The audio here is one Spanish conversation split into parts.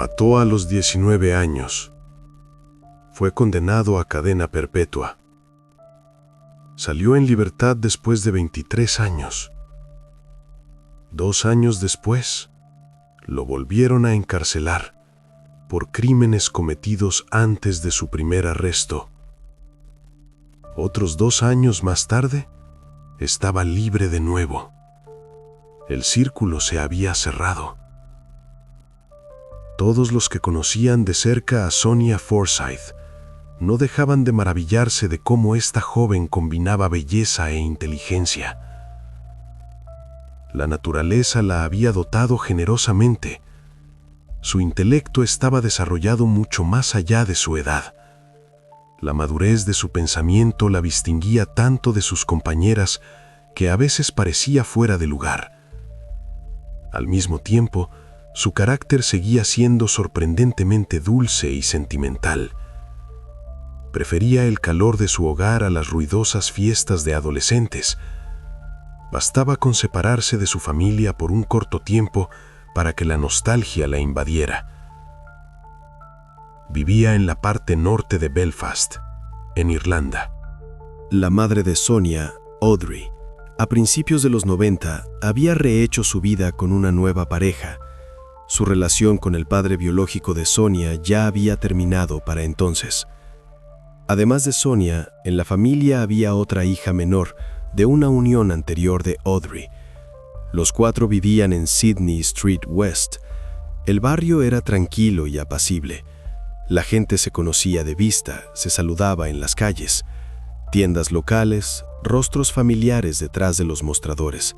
mató a los 19 años. Fue condenado a cadena perpetua. Salió en libertad después de 23 años. 2 años después, lo volvieron a encarcelar por crímenes cometidos antes de su primer arresto. Otros 2 años más tarde, estaba libre de nuevo. El círculo se había cerrado. Todos los que conocían de cerca a Sonia Forsyth no dejaban de maravillarse de cómo esta joven combinaba belleza e inteligencia. La naturaleza la había dotado generosamente. Su intelecto estaba desarrollado mucho más allá de su edad. La madurez de su pensamiento la distinguía tanto de sus compañeras que a veces parecía fuera de lugar. Al mismo tiempo, su carácter seguía siendo sorprendentemente dulce y sentimental. Prefería el calor de su hogar a las ruidosas fiestas de adolescentes. Bastaba con separarse de su familia por un corto tiempo para que la nostalgia la invadiera. Vivía en la parte norte de Belfast, en Irlanda. La madre de Sonia, Audrey, a principios de los 90, había rehecho su vida con una nueva pareja. Su relación con el padre biológico de Sonia ya había terminado para entonces. Además de Sonia, en la familia había otra hija menor de una unión anterior de Audrey. Los 4 vivían en Sydney Street West. El barrio era tranquilo y apacible. La gente se conocía de vista, se saludaba en las calles. Tiendas locales, rostros familiares detrás de los mostradores.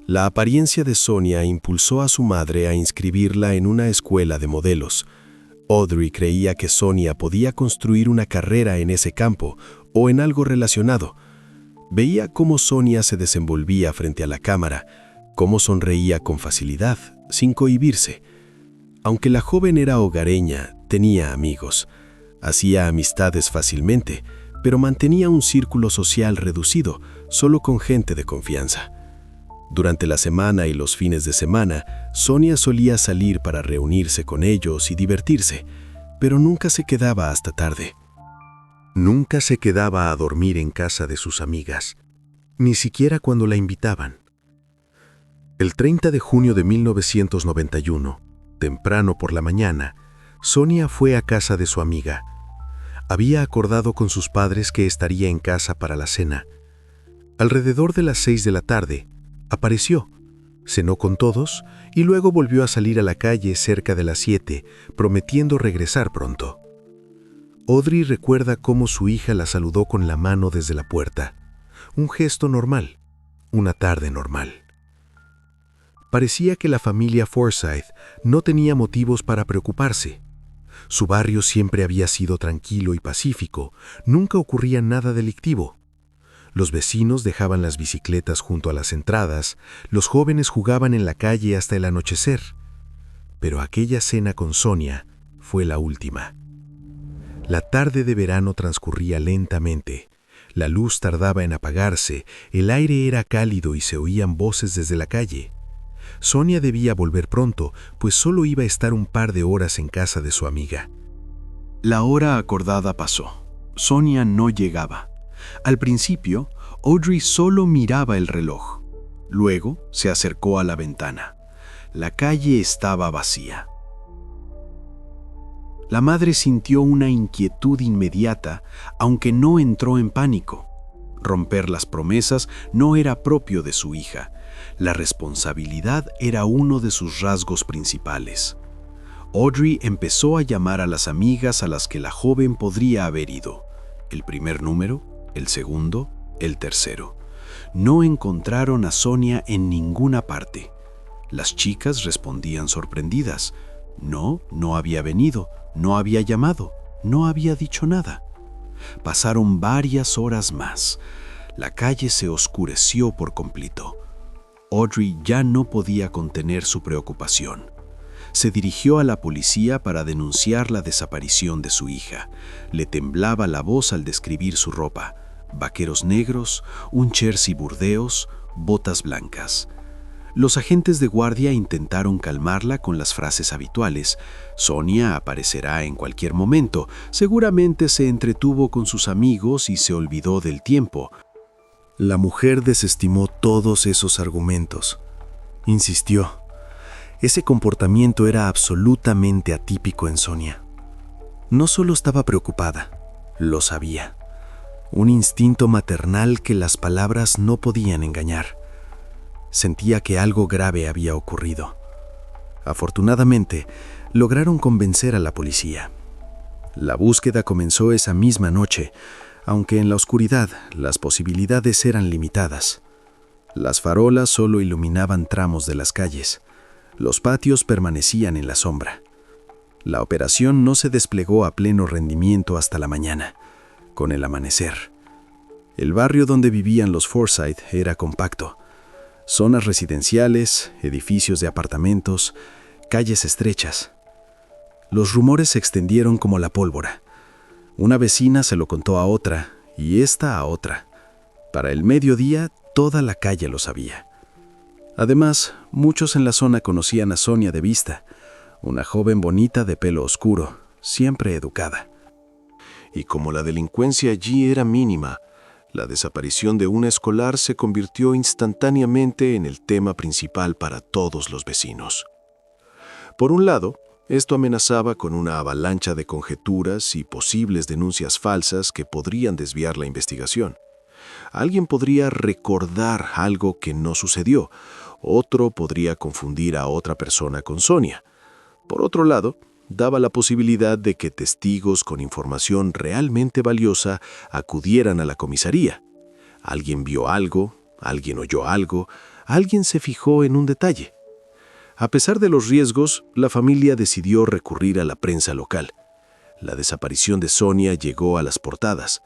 La apariencia de Sonia impulsó a su madre a inscribirla en una escuela de modelos. Audrey creía que Sonia podía construir una carrera en ese campo o en algo relacionado. Veía cómo Sonia se desenvolvía frente a la cámara, cómo sonreía con facilidad, sin cohibirse. Aunque la joven era hogareña, tenía amigos. Hacía amistades fácilmente, pero mantenía un círculo social reducido, solo con gente de confianza. Durante la semana y los fines de semana, Sonia solía salir para reunirse con ellos y divertirse, pero nunca se quedaba hasta tarde. Nunca se quedaba a dormir en casa de sus amigas, ni siquiera cuando la invitaban. El 30 de junio de 1991, temprano por la mañana, Sonia fue a casa de su amiga. Había acordado con sus padres que estaría en casa para la cena. Alrededor de las 6 de la tarde, apareció, cenó con todos y luego volvió a salir a la calle cerca de las 7, prometiendo regresar pronto. Audrey recuerda cómo su hija la saludó con la mano desde la puerta. Un gesto normal, una tarde normal. Parecía que la familia Forsyth no tenía motivos para preocuparse. Su barrio siempre había sido tranquilo y pacífico, nunca ocurría nada delictivo. Los vecinos dejaban las bicicletas junto a las entradas, los jóvenes jugaban en la calle hasta el anochecer. Pero aquella cena con Sonia fue la última. La tarde de verano transcurría lentamente. La luz tardaba en apagarse, el aire era cálido y se oían voces desde la calle. Sonia debía volver pronto, pues solo iba a estar un par de horas en casa de su amiga. La hora acordada pasó. Sonia no llegaba. Al principio, Audrey solo miraba el reloj. Luego se acercó a la ventana. La calle estaba vacía. La madre sintió una inquietud inmediata, aunque no entró en pánico. Romper las promesas no era propio de su hija. La responsabilidad era uno de sus rasgos principales. Audrey empezó a llamar a las amigas a las que la joven podría haber ido. El primer número, el segundo, el tercero. No encontraron a Sonia en ninguna parte. Las chicas respondían sorprendidas. No había venido, no había llamado, no había dicho nada. Pasaron varias horas más. La calle se oscureció por completo. Audrey ya no podía contener su preocupación. Se dirigió a la policía para denunciar la desaparición de su hija. Le temblaba la voz al describir su ropa: vaqueros negros, un jersey burdeos, botas blancas. Los agentes de guardia intentaron calmarla con las frases habituales. Sonia aparecerá en cualquier momento. Seguramente se entretuvo con sus amigos y se olvidó del tiempo. La mujer desestimó todos esos argumentos. Insistió. Ese comportamiento era absolutamente atípico en Sonia. No solo estaba preocupada, lo sabía. Un instinto maternal que las palabras no podían engañar. Sentía que algo grave había ocurrido. Afortunadamente, lograron convencer a la policía. La búsqueda comenzó esa misma noche, aunque en la oscuridad las posibilidades eran limitadas. Las farolas solo iluminaban tramos de las calles. Los patios permanecían en la sombra. La operación no se desplegó a pleno rendimiento hasta la mañana, con el amanecer. El barrio donde vivían los Forsyth era compacto. Zonas residenciales, edificios de apartamentos, calles estrechas. Los rumores se extendieron como la pólvora. Una vecina se lo contó a otra, y esta a otra. Para el mediodía, toda la calle lo sabía. Además, muchos en la zona conocían a Sonia de vista, una joven bonita de pelo oscuro, siempre educada. Y como la delincuencia allí era mínima, la desaparición de una escolar se convirtió instantáneamente en el tema principal para todos los vecinos. Por un lado, esto amenazaba con una avalancha de conjeturas y posibles denuncias falsas que podrían desviar la investigación. Alguien podría recordar algo que no sucedió, otro podría confundir a otra persona con Sonia. Por otro lado, daba la posibilidad de que testigos con información realmente valiosa acudieran a la comisaría. Alguien vio algo, alguien oyó algo, alguien se fijó en un detalle. A pesar de los riesgos, la familia decidió recurrir a la prensa local. La desaparición de Sonia llegó a las portadas.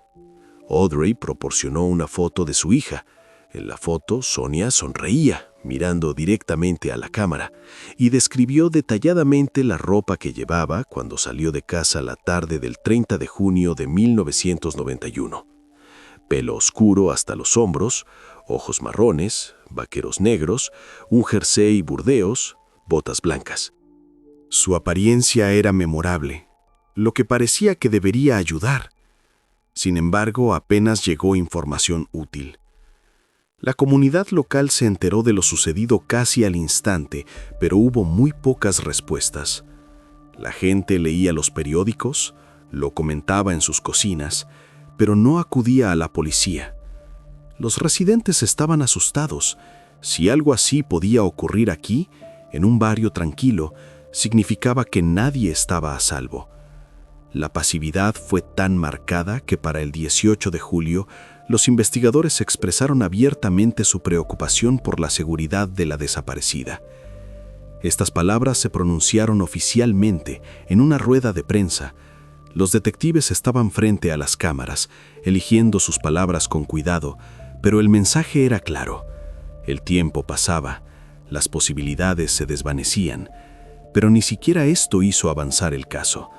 Audrey proporcionó una foto de su hija. En la foto, Sonia sonreía, mirando directamente a la cámara, y describió detalladamente la ropa que llevaba cuando salió de casa la tarde del 30 de junio de 1991. Pelo oscuro hasta los hombros, ojos marrones, vaqueros negros, un jersey burdeos, botas blancas. Su apariencia era memorable, lo que parecía que debería ayudar. Sin embargo, apenas llegó información útil. La comunidad local se enteró de lo sucedido casi al instante, pero hubo muy pocas respuestas. La gente leía los periódicos, lo comentaba en sus cocinas, pero no acudía a la policía. Los residentes estaban asustados. Si algo así podía ocurrir aquí, en un barrio tranquilo, significaba que nadie estaba a salvo. La pasividad fue tan marcada que para el 18 de julio, los investigadores expresaron abiertamente su preocupación por la seguridad de la desaparecida. Estas palabras se pronunciaron oficialmente en una rueda de prensa. Los detectives estaban frente a las cámaras, eligiendo sus palabras con cuidado, pero el mensaje era claro. El tiempo pasaba, las posibilidades se desvanecían, pero ni siquiera esto hizo avanzar el caso.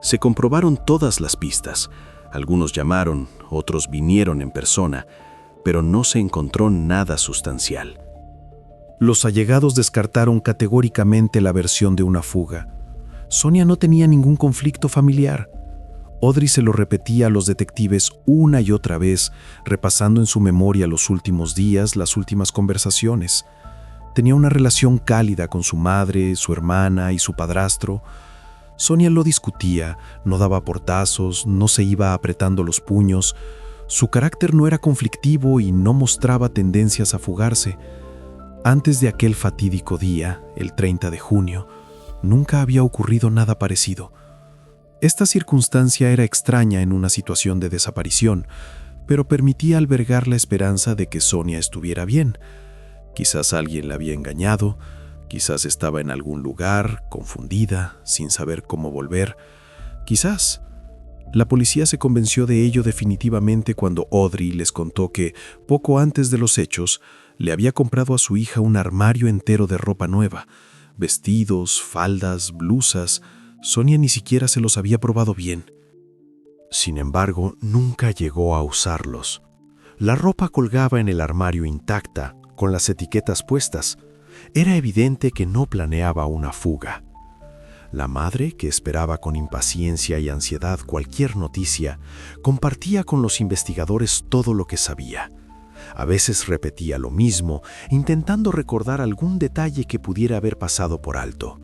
Se comprobaron todas las pistas. Algunos llamaron, otros vinieron en persona, pero no se encontró nada sustancial. Los allegados descartaron categóricamente la versión de una fuga. Sonia no tenía ningún conflicto familiar. Audrey se lo repetía a los detectives una y otra vez, repasando en su memoria los últimos días, las últimas conversaciones. Tenía una relación cálida con su madre, su hermana y su padrastro. Sonia lo discutía, no daba portazos, no se iba apretando los puños. Su carácter no era conflictivo y no mostraba tendencias a fugarse. Antes de aquel fatídico día, el 30 de junio, nunca había ocurrido nada parecido. Esta circunstancia era extraña en una situación de desaparición, pero permitía albergar la esperanza de que Sonia estuviera bien. Quizás alguien la había engañado, quizás estaba en algún lugar, confundida, sin saber cómo volver. Quizás. La policía se convenció de ello definitivamente cuando Audrey les contó que, poco antes de los hechos, le había comprado a su hija un armario entero de ropa nueva. Vestidos, faldas, blusas. Sonia ni siquiera se los había probado bien. Sin embargo, nunca llegó a usarlos. La ropa colgaba en el armario intacta, con las etiquetas puestas. Era evidente que no planeaba una fuga. La madre, que esperaba con impaciencia y ansiedad cualquier noticia, compartía con los investigadores todo lo que sabía. A veces repetía lo mismo, intentando recordar algún detalle que pudiera haber pasado por alto.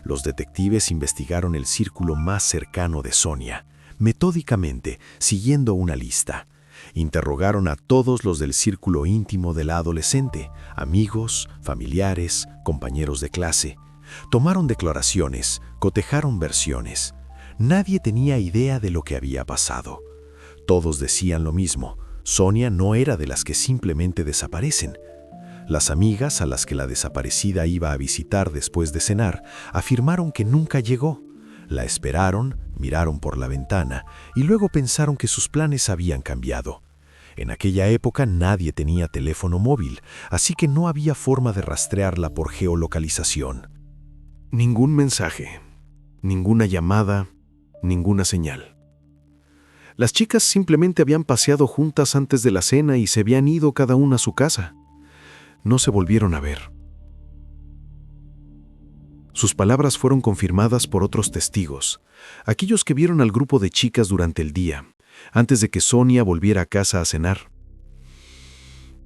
Los detectives investigaron el círculo más cercano de Sonia, metódicamente, siguiendo una lista. Interrogaron a todos los del círculo íntimo de la adolescente, amigos, familiares, compañeros de clase. Tomaron declaraciones, cotejaron versiones. Nadie tenía idea de lo que había pasado. Todos decían lo mismo: Sonia no era de las que simplemente desaparecen. Las amigas a las que la desaparecida iba a visitar después de cenar afirmaron que nunca llegó. La esperaron, miraron por la ventana y luego pensaron que sus planes habían cambiado. En aquella época nadie tenía teléfono móvil, así que no había forma de rastrearla por geolocalización. Ningún mensaje, ninguna llamada, ninguna señal. Las chicas simplemente habían paseado juntas antes de la cena y se habían ido cada una a su casa. No se volvieron a ver. Sus palabras fueron confirmadas por otros testigos, aquellos que vieron al grupo de chicas durante el día, antes de que Sonia volviera a casa a cenar.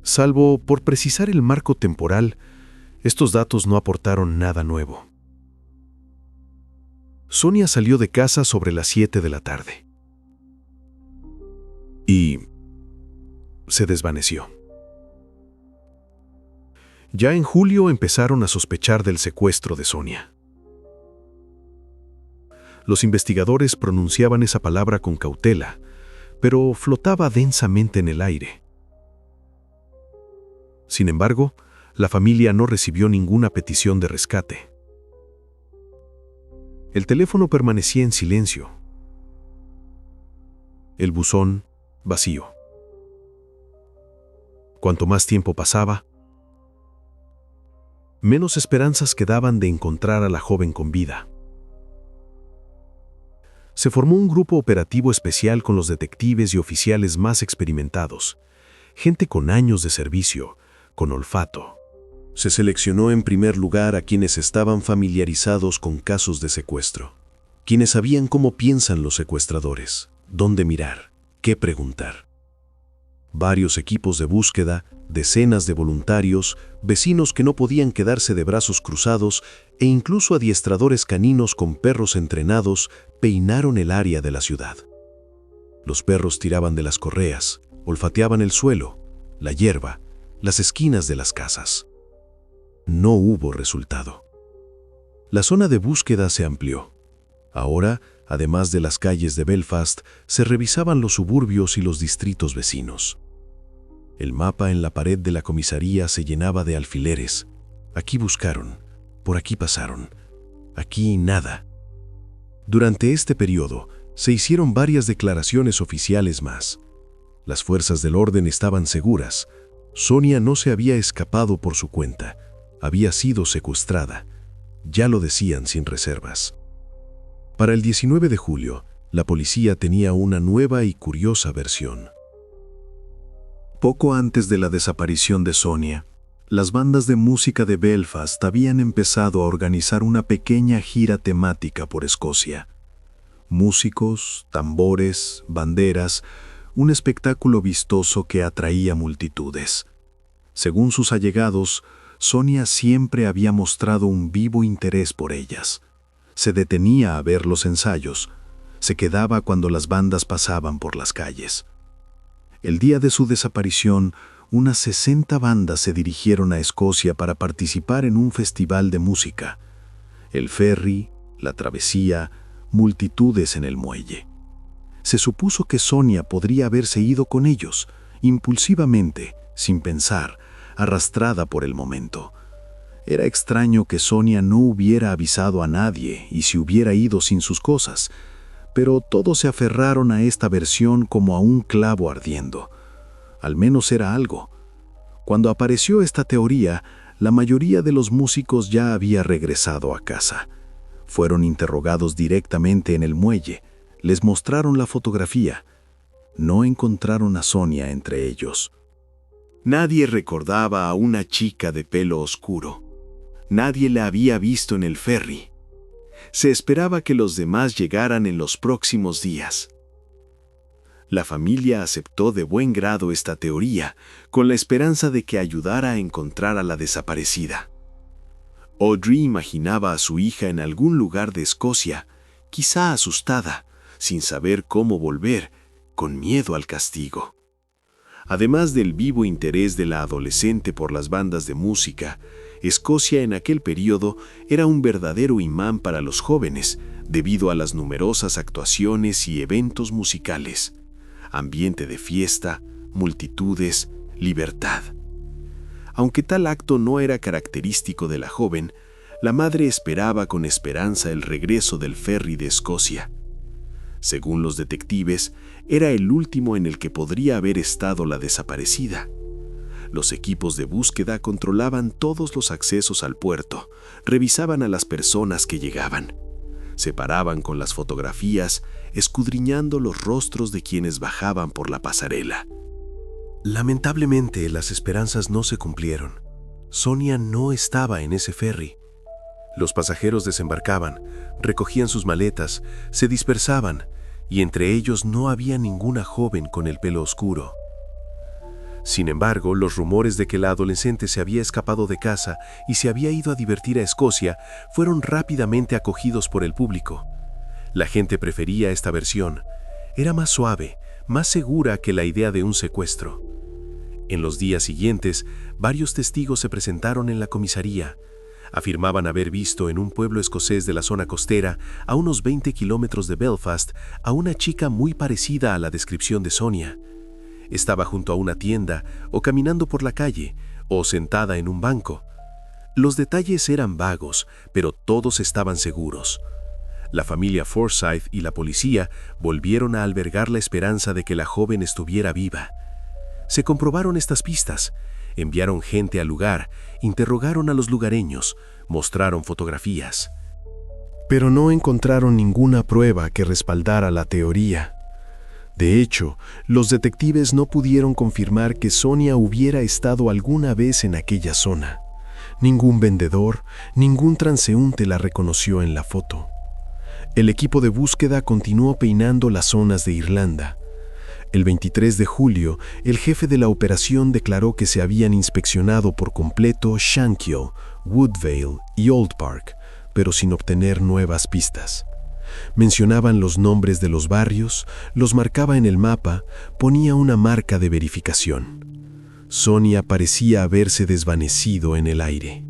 Salvo por precisar el marco temporal, estos datos no aportaron nada nuevo. Sonia salió de casa sobre las 7 de la tarde. Y se desvaneció. Ya en julio empezaron a sospechar del secuestro de Sonia. Los investigadores pronunciaban esa palabra con cautela, pero flotaba densamente en el aire. Sin embargo, la familia no recibió ninguna petición de rescate. El teléfono permanecía en silencio. El buzón vacío. Cuanto más tiempo pasaba, menos esperanzas quedaban de encontrar a la joven con vida. Se formó un grupo operativo especial con los detectives y oficiales más experimentados, gente con años de servicio, con olfato. Se seleccionó en primer lugar a quienes estaban familiarizados con casos de secuestro, quienes sabían cómo piensan los secuestradores, dónde mirar, qué preguntar. Varios equipos de búsqueda, decenas de voluntarios, vecinos que no podían quedarse de brazos cruzados e incluso adiestradores caninos con perros entrenados peinaron el área de la ciudad. Los perros tiraban de las correas, olfateaban el suelo, la hierba, las esquinas de las casas. No hubo resultado. La zona de búsqueda se amplió. Ahora, además de las calles de Belfast, se revisaban los suburbios y los distritos vecinos. El mapa en la pared de la comisaría se llenaba de alfileres. Aquí buscaron, por aquí pasaron, aquí nada. Durante este periodo, se hicieron varias declaraciones oficiales más. Las fuerzas del orden estaban seguras. Sonia no se había escapado por su cuenta. Había sido secuestrada. Ya lo decían sin reservas. Para el 19 de julio, la policía tenía una nueva y curiosa versión. Poco antes de la desaparición de Sonia, las bandas de música de Belfast habían empezado a organizar una pequeña gira temática por Escocia. Músicos, tambores, banderas, un espectáculo vistoso que atraía multitudes. Según sus allegados, Sonia siempre había mostrado un vivo interés por ellas. Se detenía a ver los ensayos, se quedaba cuando las bandas pasaban por las calles. El día de su desaparición, unas 60 bandas se dirigieron a Escocia para participar en un festival de música. El ferry, la travesía, multitudes en el muelle. Se supuso que Sonia podría haberse ido con ellos, impulsivamente, sin pensar, arrastrada por el momento. Era extraño que Sonia no hubiera avisado a nadie y se hubiera ido sin sus cosas, pero todos se aferraron a esta versión como a un clavo ardiendo. Al menos era algo. Cuando apareció esta teoría, la mayoría de los músicos ya había regresado a casa. Fueron interrogados directamente en el muelle. Les mostraron la fotografía. No encontraron a Sonia entre ellos. Nadie recordaba a una chica de pelo oscuro. Nadie la había visto en el ferry. Se esperaba que los demás llegaran en los próximos días. La familia aceptó de buen grado esta teoría, con la esperanza de que ayudara a encontrar a la desaparecida. Audrey imaginaba a su hija en algún lugar de Escocia, quizá asustada, sin saber cómo volver, con miedo al castigo. Además del vivo interés de la adolescente por las bandas de música, Escocia en aquel período era un verdadero imán para los jóvenes, debido a las numerosas actuaciones y eventos musicales. Ambiente de fiesta, multitudes, libertad. Aunque tal acto no era característico de la joven, la madre esperaba con esperanza el regreso del ferry de Escocia. Según los detectives, era el último en el que podría haber estado la desaparecida. Los equipos de búsqueda controlaban todos los accesos al puerto, revisaban a las personas que llegaban. Se paraban con las fotografías, escudriñando los rostros de quienes bajaban por la pasarela. Lamentablemente, las esperanzas no se cumplieron. Sonia no estaba en ese ferry. Los pasajeros desembarcaban, recogían sus maletas, se dispersaban, y entre ellos no había ninguna joven con el pelo oscuro. Sin embargo, los rumores de que la adolescente se había escapado de casa y se había ido a divertir a Escocia fueron rápidamente acogidos por el público. La gente prefería esta versión. Era más suave, más segura que la idea de un secuestro. En los días siguientes, varios testigos se presentaron en la comisaría. Afirmaban haber visto en un pueblo escocés de la zona costera, a unos 20 kilómetros de Belfast, a una chica muy parecida a la descripción de Sonia. Estaba junto a una tienda, o caminando por la calle, o sentada en un banco. Los detalles eran vagos, pero todos estaban seguros. La familia Forsyth y la policía volvieron a albergar la esperanza de que la joven estuviera viva. Se comprobaron estas pistas, enviaron gente al lugar, interrogaron a los lugareños, mostraron fotografías. Pero no encontraron ninguna prueba que respaldara la teoría. De hecho, los detectives no pudieron confirmar que Sonia hubiera estado alguna vez en aquella zona. Ningún vendedor, ningún transeúnte la reconoció en la foto. El equipo de búsqueda continuó peinando las zonas de Irlanda. El 23 de julio, el jefe de la operación declaró que se habían inspeccionado por completo Shankill, Woodvale y Old Park, pero sin obtener nuevas pistas. Mencionaban los nombres de los barrios, los marcaba en el mapa, ponía una marca de verificación. Sonia parecía haberse desvanecido en el aire.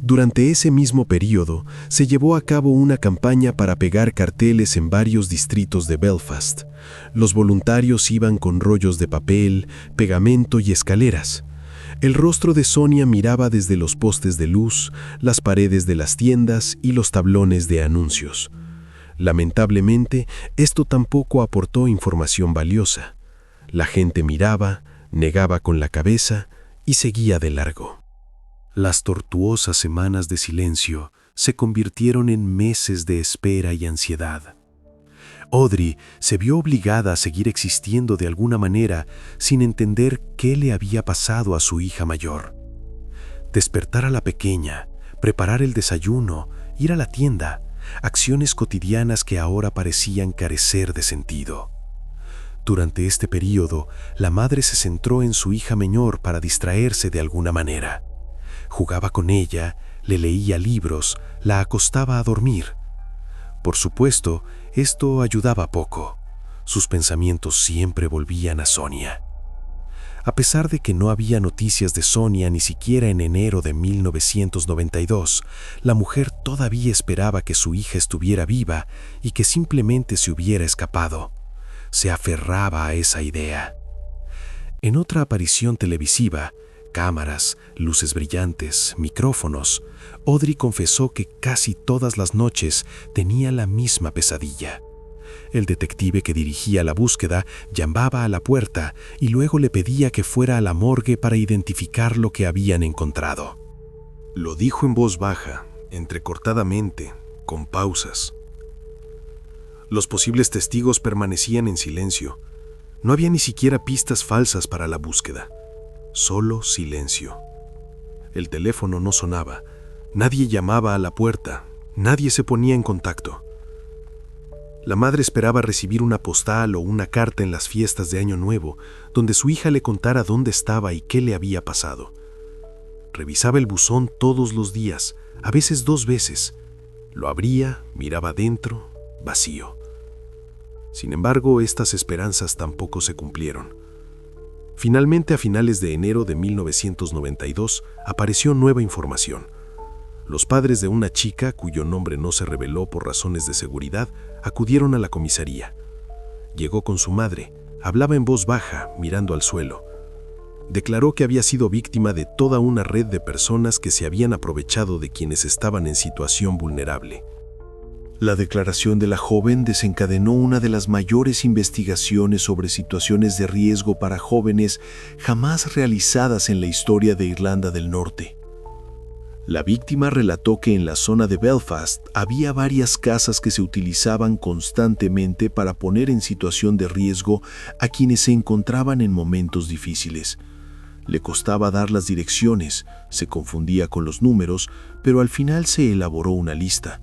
Durante ese mismo periodo, se llevó a cabo una campaña para pegar carteles en varios distritos de Belfast. Los voluntarios iban con rollos de papel, pegamento y escaleras. El rostro de Sonia miraba desde los postes de luz, las paredes de las tiendas y los tablones de anuncios. Lamentablemente, esto tampoco aportó información valiosa. La gente miraba, negaba con la cabeza y seguía de largo. Las tortuosas semanas de silencio se convirtieron en meses de espera y ansiedad. Audrey se vio obligada a seguir existiendo de alguna manera sin entender qué le había pasado a su hija mayor. Despertar a la pequeña, preparar el desayuno, ir a la tienda, acciones cotidianas que ahora parecían carecer de sentido. Durante este periodo, la madre se centró en su hija menor para distraerse de alguna manera. Jugaba con ella, le leía libros, la acostaba a dormir. Por supuesto, esto ayudaba poco. Sus pensamientos siempre volvían a Sonia. A pesar de que no había noticias de Sonia ni siquiera en enero de 1992, la mujer todavía esperaba que su hija estuviera viva y que simplemente se hubiera escapado. Se aferraba a esa idea. En otra aparición televisiva, cámaras, luces brillantes, micrófonos, Audrey confesó que casi todas las noches tenía la misma pesadilla. El detective que dirigía la búsqueda llamaba a la puerta y luego le pedía que fuera a la morgue para identificar lo que habían encontrado. Lo dijo en voz baja, entrecortadamente, con pausas. Los posibles testigos permanecían en silencio. No había ni siquiera pistas falsas para la búsqueda. Solo silencio. El teléfono no sonaba. Nadie llamaba a la puerta, nadie se ponía en contacto. La madre esperaba recibir una postal o una carta en las fiestas de Año Nuevo, donde su hija le contara dónde estaba y qué le había pasado. Revisaba el buzón todos los días, a veces 2 veces. Lo abría, miraba dentro, vacío. Sin embargo, estas esperanzas tampoco se cumplieron. Finalmente, a finales de enero de 1992, apareció nueva información. Los padres de una chica, cuyo nombre no se reveló por razones de seguridad, acudieron a la comisaría. Llegó con su madre, hablaba en voz baja, mirando al suelo. Declaró que había sido víctima de toda una red de personas que se habían aprovechado de quienes estaban en situación vulnerable. La declaración de la joven desencadenó una de las mayores investigaciones sobre situaciones de riesgo para jóvenes jamás realizadas en la historia de Irlanda del Norte. La víctima relató que en la zona de Belfast había varias casas que se utilizaban constantemente para poner en situación de riesgo a quienes se encontraban en momentos difíciles. Le costaba dar las direcciones, se confundía con los números, pero al final se elaboró una lista.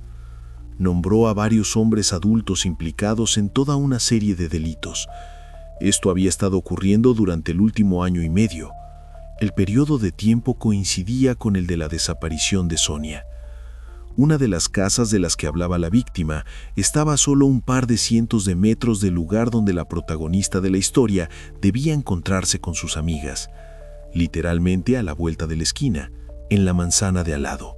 Nombró a varios hombres adultos implicados en toda una serie de delitos. Esto había estado ocurriendo durante el último año y medio. El periodo de tiempo coincidía con el de la desaparición de Sonia. Una de las casas de las que hablaba la víctima estaba a solo un par de cientos de metros del lugar donde la protagonista de la historia debía encontrarse con sus amigas, literalmente a la vuelta de la esquina, en la manzana de al lado.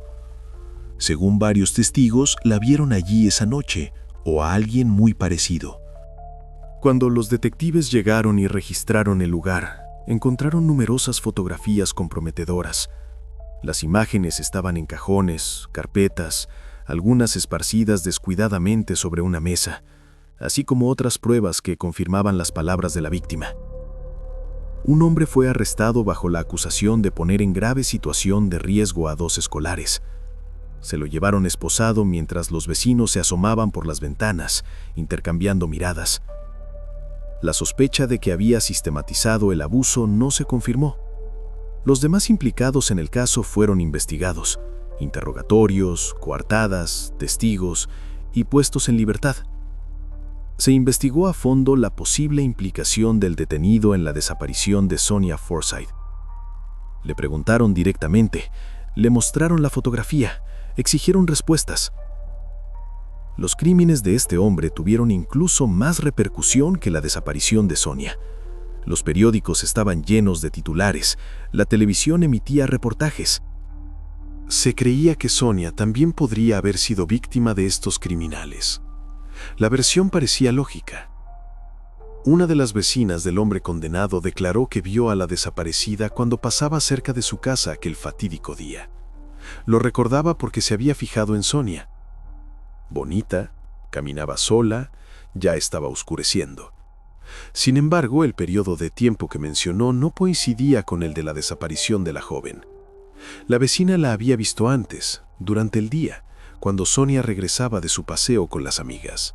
Según varios testigos, la vieron allí esa noche, o a alguien muy parecido. Cuando los detectives llegaron y registraron el lugar, encontraron numerosas fotografías comprometedoras. Las imágenes estaban en cajones, carpetas, algunas esparcidas descuidadamente sobre una mesa, así como otras pruebas que confirmaban las palabras de la víctima. Un hombre fue arrestado bajo la acusación de poner en grave situación de riesgo a 2 escolares. Se lo llevaron esposado mientras los vecinos se asomaban por las ventanas, intercambiando miradas. La sospecha de que había sistematizado el abuso no se confirmó. Los demás implicados en el caso fueron investigados, interrogatorios, coartadas, testigos y puestos en libertad. Se investigó a fondo la posible implicación del detenido en la desaparición de Sonia Forsyth. Le preguntaron directamente, le mostraron la fotografía, exigieron respuestas. Los crímenes de este hombre tuvieron incluso más repercusión que la desaparición de Sonia. Los periódicos estaban llenos de titulares, la televisión emitía reportajes. Se creía que Sonia también podría haber sido víctima de estos criminales. La versión parecía lógica. Una de las vecinas del hombre condenado declaró que vio a la desaparecida cuando pasaba cerca de su casa aquel fatídico día. Lo recordaba porque se había fijado en Sonia. Bonita, caminaba sola, ya estaba oscureciendo. Sin embargo, el periodo de tiempo que mencionó no coincidía con el de la desaparición de la joven. La vecina la había visto antes, durante el día, cuando Sonia regresaba de su paseo con las amigas.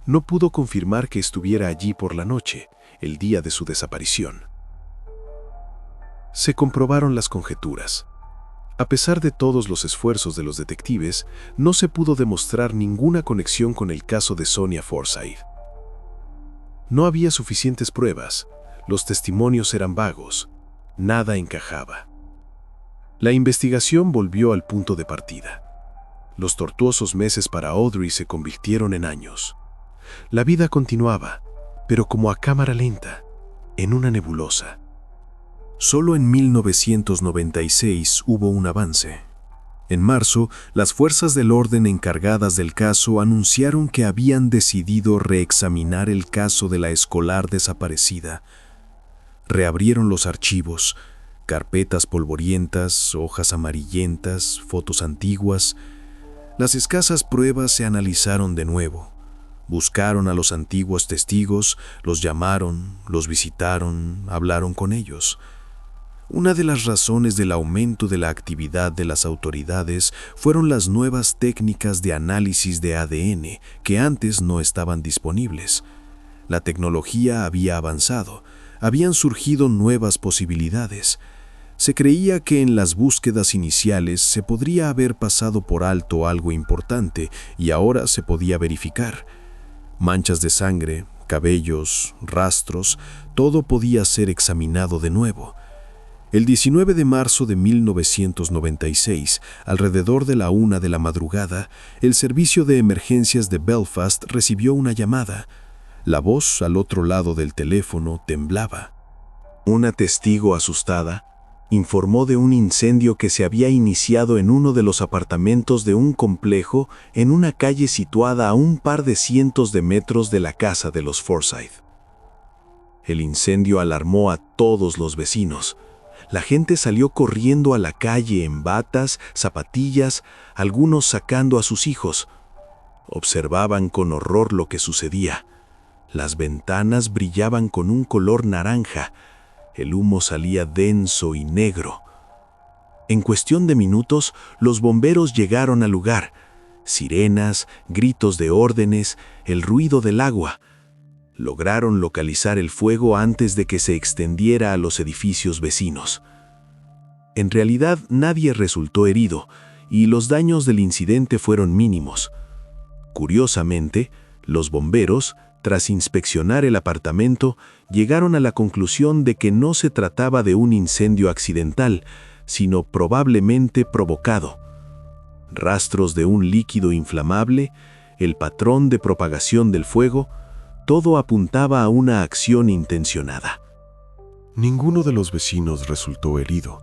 No pudo confirmar que estuviera allí por la noche, el día de su desaparición. Se comprobaron las conjeturas. A pesar de todos los esfuerzos de los detectives, no se pudo demostrar ninguna conexión con el caso de Sonia Forsyth. No había suficientes pruebas, los testimonios eran vagos, nada encajaba. La investigación volvió al punto de partida. Los tortuosos meses para Audrey se convirtieron en años. La vida continuaba, pero como a cámara lenta, en una nebulosa. Solo en 1996 hubo un avance. En marzo, las fuerzas del orden encargadas del caso anunciaron que habían decidido reexaminar el caso de la escolar desaparecida. Reabrieron los archivos, carpetas polvorientas, hojas amarillentas, fotos antiguas. Las escasas pruebas se analizaron de nuevo. Buscaron a los antiguos testigos, los llamaron, los visitaron, hablaron con ellos. Una de las razones del aumento de la actividad de las autoridades fueron las nuevas técnicas de análisis de ADN que antes no estaban disponibles. La tecnología había avanzado, habían surgido nuevas posibilidades. Se creía que en las búsquedas iniciales se podría haber pasado por alto algo importante y ahora se podía verificar. Manchas de sangre, cabellos, rastros, todo podía ser examinado de nuevo. El 19 de marzo de 1996, alrededor de la 1 de la madrugada, el servicio de emergencias de Belfast recibió una llamada. La voz al otro lado del teléfono temblaba. Una testigo asustada informó de un incendio que se había iniciado en uno de los apartamentos de un complejo en una calle situada a un par de cientos de metros de la casa de los Forsyth. El incendio alarmó a todos los vecinos. La gente salió corriendo a la calle en batas, zapatillas, algunos sacando a sus hijos. Observaban con horror lo que sucedía. Las ventanas brillaban con un color naranja. El humo salía denso y negro. En cuestión de minutos, los bomberos llegaron al lugar. Sirenas, gritos de órdenes, el ruido del agua. Lograron localizar el fuego antes de que se extendiera a los edificios vecinos. En realidad, nadie resultó herido, y los daños del incidente fueron mínimos. Curiosamente, los bomberos, tras inspeccionar el apartamento, llegaron a la conclusión de que no se trataba de un incendio accidental, sino probablemente provocado. Rastros de un líquido inflamable, el patrón de propagación del fuego, todo apuntaba a una acción intencionada. Ninguno de los vecinos resultó herido,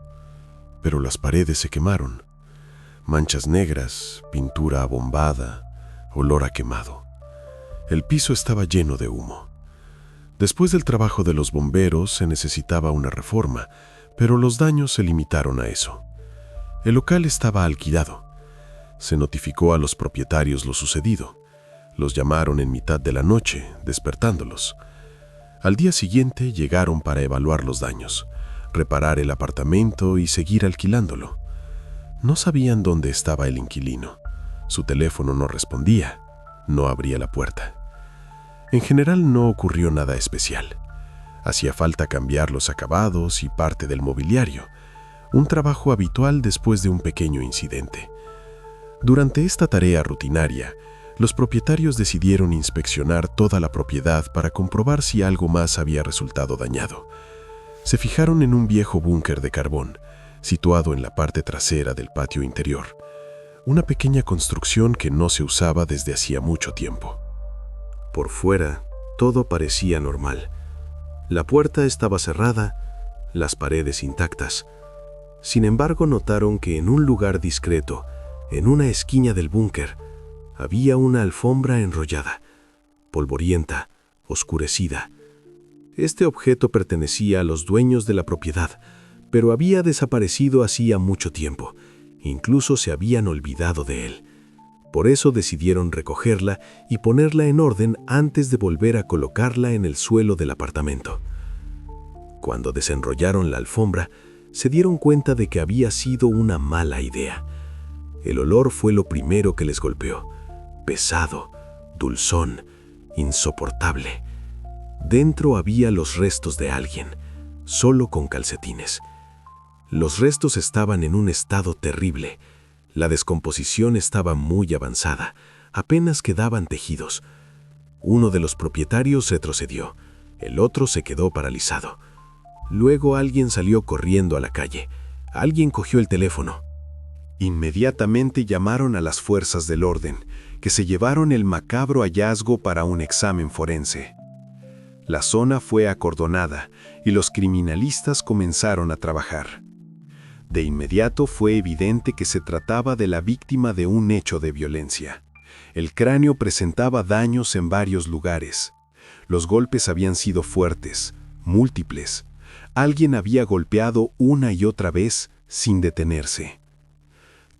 pero las paredes se quemaron. Manchas negras, pintura abombada, olor a quemado. El piso estaba lleno de humo. Después del trabajo de los bomberos se necesitaba una reforma, pero los daños se limitaron a eso. El local estaba alquilado. Se notificó a los propietarios lo sucedido. Los llamaron en mitad de la noche, despertándolos. Al día siguiente llegaron para evaluar los daños, reparar el apartamento y seguir alquilándolo. No sabían dónde estaba el inquilino. Su teléfono no respondía, no abría la puerta. En general no ocurrió nada especial. Hacía falta cambiar los acabados y parte del mobiliario, un trabajo habitual después de un pequeño incidente. Durante esta tarea rutinaria, los propietarios decidieron inspeccionar toda la propiedad para comprobar si algo más había resultado dañado. Se fijaron en un viejo búnker de carbón, situado en la parte trasera del patio interior, una pequeña construcción que no se usaba desde hacía mucho tiempo. Por fuera, todo parecía normal. La puerta estaba cerrada, las paredes intactas. Sin embargo, notaron que en un lugar discreto, en una esquina del búnker, había una alfombra enrollada, polvorienta, oscurecida. Este objeto pertenecía a los dueños de la propiedad, pero había desaparecido hacía mucho tiempo. Incluso se habían olvidado de él. Por eso decidieron recogerla y ponerla en orden antes de volver a colocarla en el suelo del apartamento. Cuando desenrollaron la alfombra, se dieron cuenta de que había sido una mala idea. El olor fue lo primero que les golpeó. Pesado, dulzón, insoportable. Dentro había los restos de alguien, solo con calcetines. Los restos estaban en un estado terrible. La descomposición estaba muy avanzada, apenas quedaban tejidos. Uno de los propietarios retrocedió, el otro se quedó paralizado. Luego alguien salió corriendo a la calle. Alguien cogió el teléfono. Inmediatamente llamaron a las fuerzas del orden, que se llevaron el macabro hallazgo para un examen forense. La zona fue acordonada y los criminalistas comenzaron a trabajar. De inmediato fue evidente que se trataba de la víctima de un hecho de violencia. El cráneo presentaba daños en varios lugares. Los golpes habían sido fuertes, múltiples. Alguien había golpeado una y otra vez sin detenerse.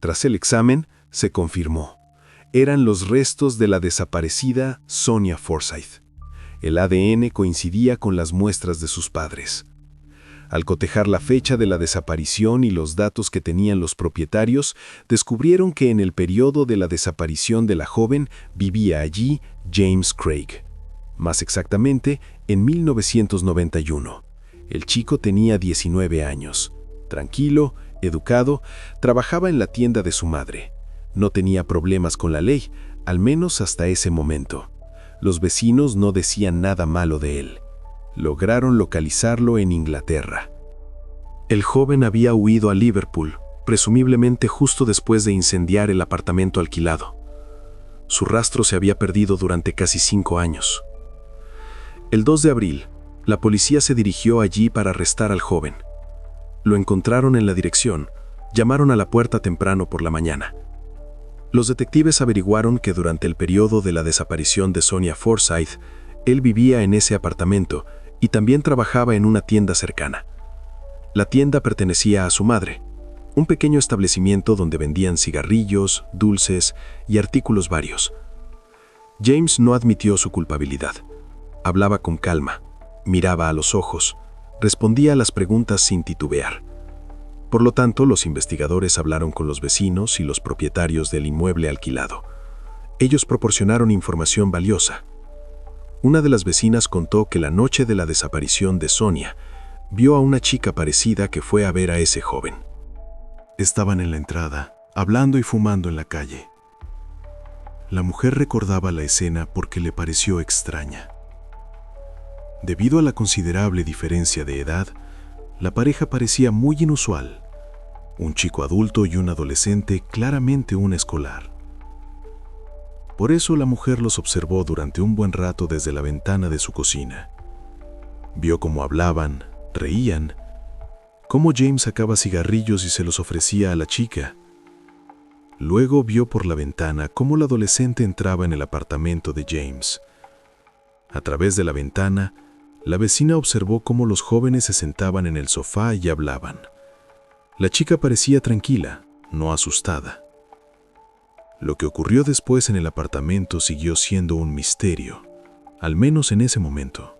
Tras el examen, se confirmó. Eran los restos de la desaparecida Sonia Forsyth. El ADN coincidía con las muestras de sus padres. Al cotejar la fecha de la desaparición y los datos que tenían los propietarios, descubrieron que en el periodo de la desaparición de la joven vivía allí James Craig. Más exactamente, en 1991. El chico tenía 19 años. Tranquilo, educado, trabajaba en la tienda de su madre. No tenía problemas con la ley, al menos hasta ese momento. Los vecinos no decían nada malo de él. Lograron localizarlo en Inglaterra. El joven había huido a Liverpool, presumiblemente justo después de incendiar el apartamento alquilado. Su rastro se había perdido durante casi 5 años. El 2 de abril, la policía se dirigió allí para arrestar al joven. Lo encontraron en la dirección, llamaron a la puerta temprano por la mañana. Los detectives averiguaron que durante el periodo de la desaparición de Sonia Forsyth, él vivía en ese apartamento y también trabajaba en una tienda cercana. La tienda pertenecía a su madre, un pequeño establecimiento donde vendían cigarrillos, dulces y artículos varios. James no admitió su culpabilidad. Hablaba con calma, miraba a los ojos, respondía a las preguntas sin titubear. Por lo tanto, los investigadores hablaron con los vecinos y los propietarios del inmueble alquilado. Ellos proporcionaron información valiosa. Una de las vecinas contó que la noche de la desaparición de Sonia, vio a una chica parecida que fue a ver a ese joven. Estaban en la entrada, hablando y fumando en la calle. La mujer recordaba la escena porque le pareció extraña. Debido a la considerable diferencia de edad, la pareja parecía muy inusual. Un chico adulto y un adolescente, claramente un escolar. Por eso la mujer los observó durante un buen rato desde la ventana de su cocina. Vio cómo hablaban, reían, cómo James sacaba cigarrillos y se los ofrecía a la chica. Luego vio por la ventana cómo la adolescente entraba en el apartamento de James. A través de la ventana, la vecina observó cómo los jóvenes se sentaban en el sofá y hablaban. La chica parecía tranquila, no asustada. Lo que ocurrió después en el apartamento siguió siendo un misterio, al menos en ese momento.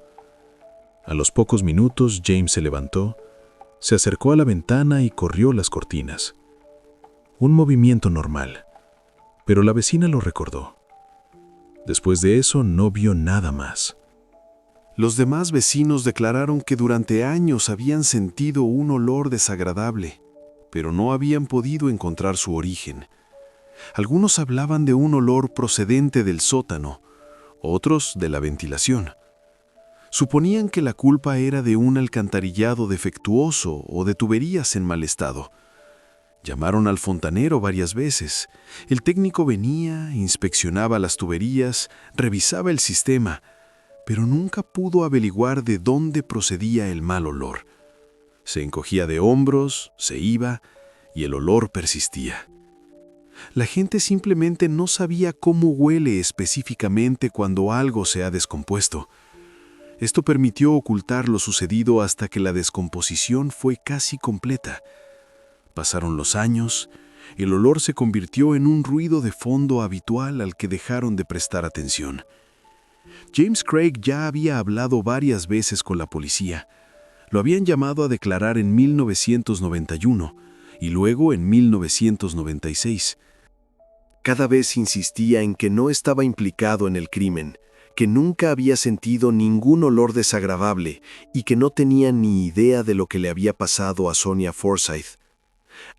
A los pocos minutos, James se levantó, se acercó a la ventana y corrió las cortinas. Un movimiento normal, pero la vecina lo recordó. Después de eso, no vio nada más. Los demás vecinos declararon que durante años habían sentido un olor desagradable, pero no habían podido encontrar su origen. Algunos hablaban de un olor procedente del sótano, otros de la ventilación. Suponían que la culpa era de un alcantarillado defectuoso o de tuberías en mal estado. Llamaron al fontanero varias veces. El técnico venía, inspeccionaba las tuberías, revisaba el sistema, pero nunca pudo averiguar de dónde procedía el mal olor. Se encogía de hombros, se iba, y el olor persistía. La gente simplemente no sabía cómo huele específicamente cuando algo se ha descompuesto. Esto permitió ocultar lo sucedido hasta que la descomposición fue casi completa. Pasaron los años, el olor se convirtió en un ruido de fondo habitual al que dejaron de prestar atención. James Craig ya había hablado varias veces con la policía. Lo habían llamado a declarar en 1991 y luego en 1996. Cada vez insistía en que no estaba implicado en el crimen, que nunca había sentido ningún olor desagradable y que no tenía ni idea de lo que le había pasado a Sonia Forsyth.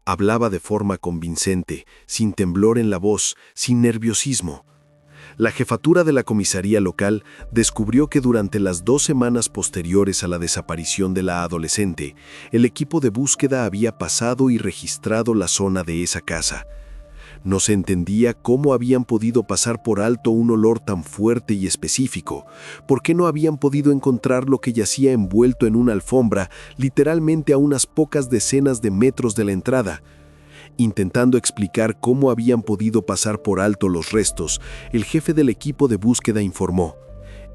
Hablaba de forma convincente, sin temblor en la voz, sin nerviosismo. La jefatura de la comisaría local descubrió que durante las 2 semanas posteriores a la desaparición de la adolescente, el equipo de búsqueda había pasado y registrado la zona de esa casa. No se entendía cómo habían podido pasar por alto un olor tan fuerte y específico, por qué no habían podido encontrar lo que yacía envuelto en una alfombra, literalmente a unas pocas decenas de metros de la entrada. Intentando explicar cómo habían podido pasar por alto los restos, el jefe del equipo de búsqueda informó: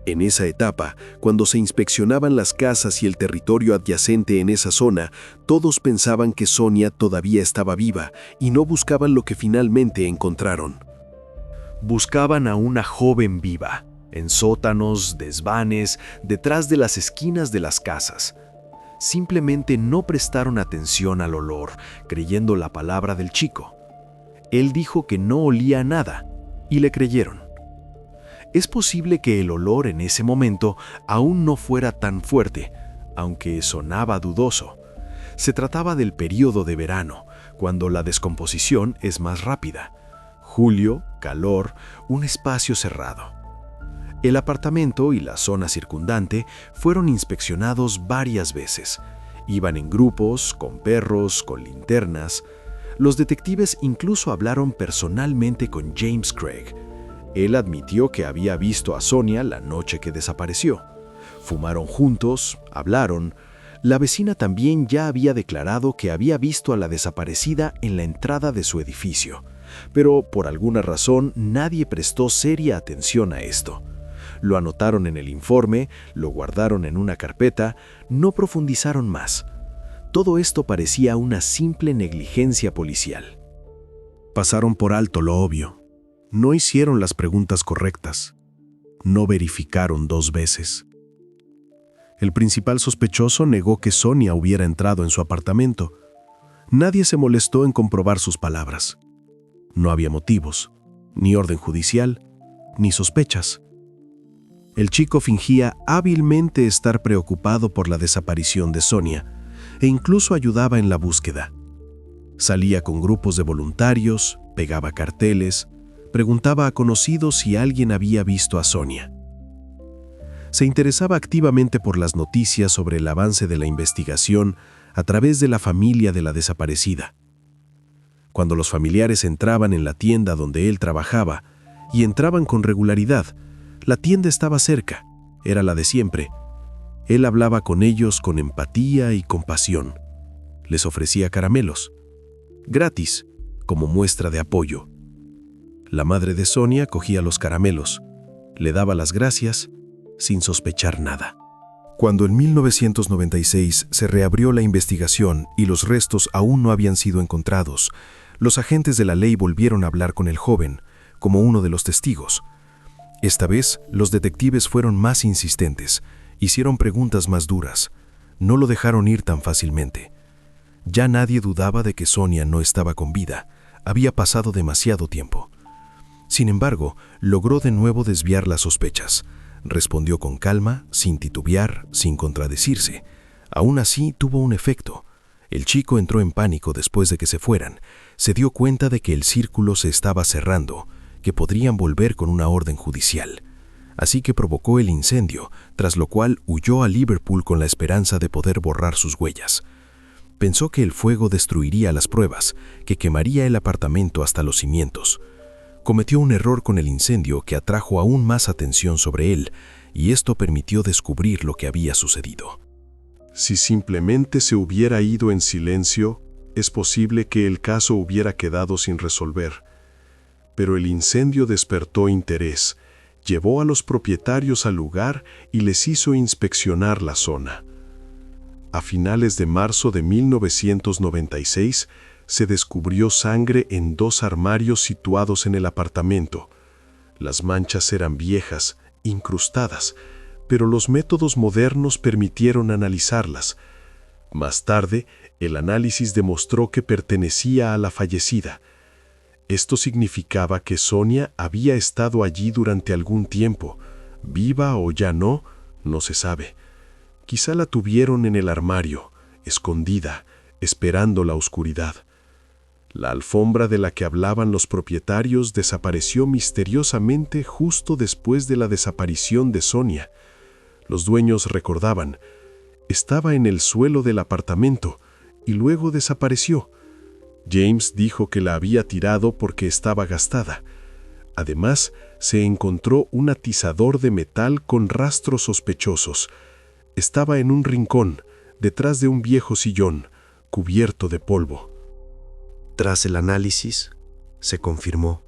en esa etapa, cuando se inspeccionaban las casas y el territorio adyacente en esa zona, todos pensaban que Sonia todavía estaba viva y no buscaban lo que finalmente encontraron. Buscaban a una joven viva, en sótanos, desvanes, detrás de las esquinas de las casas. Simplemente no prestaron atención al olor, creyendo la palabra del chico. Él dijo que no olía a nada, y le creyeron. Es posible que el olor en ese momento aún no fuera tan fuerte, aunque sonaba dudoso. Se trataba del período de verano, cuando la descomposición es más rápida. Julio, calor, un espacio cerrado. El apartamento y la zona circundante fueron inspeccionados varias veces. Iban en grupos, con perros, con linternas. Los detectives incluso hablaron personalmente con James Craig. Él admitió que había visto a Sonia la noche que desapareció. Fumaron juntos, hablaron. La vecina también ya había declarado que había visto a la desaparecida en la entrada de su edificio, pero por alguna razón nadie prestó seria atención a esto. Lo anotaron en el informe, lo guardaron en una carpeta, no profundizaron más. Todo esto parecía una simple negligencia policial. Pasaron por alto lo obvio. No hicieron las preguntas correctas. No verificaron 2 veces. El principal sospechoso negó que Sonia hubiera entrado en su apartamento. Nadie se molestó en comprobar sus palabras. No había motivos, ni orden judicial, ni sospechas. El chico fingía hábilmente estar preocupado por la desaparición de Sonia e incluso ayudaba en la búsqueda. Salía con grupos de voluntarios, pegaba carteles, preguntaba a conocidos si alguien había visto a Sonia. Se interesaba activamente por las noticias sobre el avance de la investigación a través de la familia de la desaparecida. Cuando los familiares entraban en la tienda donde él trabajaba, y entraban con regularidad, la tienda estaba cerca, era la de siempre. Él hablaba con ellos con empatía y compasión. Les ofrecía caramelos, gratis, como muestra de apoyo. La madre de Sonia cogía los caramelos, le daba las gracias, sin sospechar nada. Cuando en 1996 se reabrió la investigación y los restos aún no habían sido encontrados, los agentes de la ley volvieron a hablar con el joven, como uno de los testigos. Esta vez, los detectives fueron más insistentes, hicieron preguntas más duras, no lo dejaron ir tan fácilmente. Ya nadie dudaba de que Sonia no estaba con vida, había pasado demasiado tiempo. Sin embargo, logró de nuevo desviar las sospechas. Respondió con calma, sin titubear, sin contradecirse. Aún así, tuvo un efecto. El chico entró en pánico después de que se fueran. Se dio cuenta de que el círculo se estaba cerrando, que podrían volver con una orden judicial. Así que provocó el incendio, tras lo cual huyó a Liverpool con la esperanza de poder borrar sus huellas. Pensó que el fuego destruiría las pruebas, que quemaría el apartamento hasta los cimientos. Cometió un error con el incendio que atrajo aún más atención sobre él, y esto permitió descubrir lo que había sucedido. Si simplemente se hubiera ido en silencio, es posible que el caso hubiera quedado sin resolver. Pero el incendio despertó interés, llevó a los propietarios al lugar y les hizo inspeccionar la zona. A finales de marzo de 1996, se descubrió sangre en 2 armarios situados en el apartamento. Las manchas eran viejas, incrustadas, pero los métodos modernos permitieron analizarlas. Más tarde, el análisis demostró que pertenecía a la fallecida. Esto significaba que Sonia había estado allí durante algún tiempo, viva o ya no, no se sabe. Quizá la tuvieron en el armario, escondida, esperando la oscuridad. La alfombra de la que hablaban los propietarios desapareció misteriosamente justo después de la desaparición de Sonia. Los dueños recordaban, estaba en el suelo del apartamento y luego desapareció. James dijo que la había tirado porque estaba gastada. Además, se encontró un atizador de metal con rastros sospechosos. Estaba en un rincón, detrás de un viejo sillón, cubierto de polvo. Tras el análisis, se confirmó.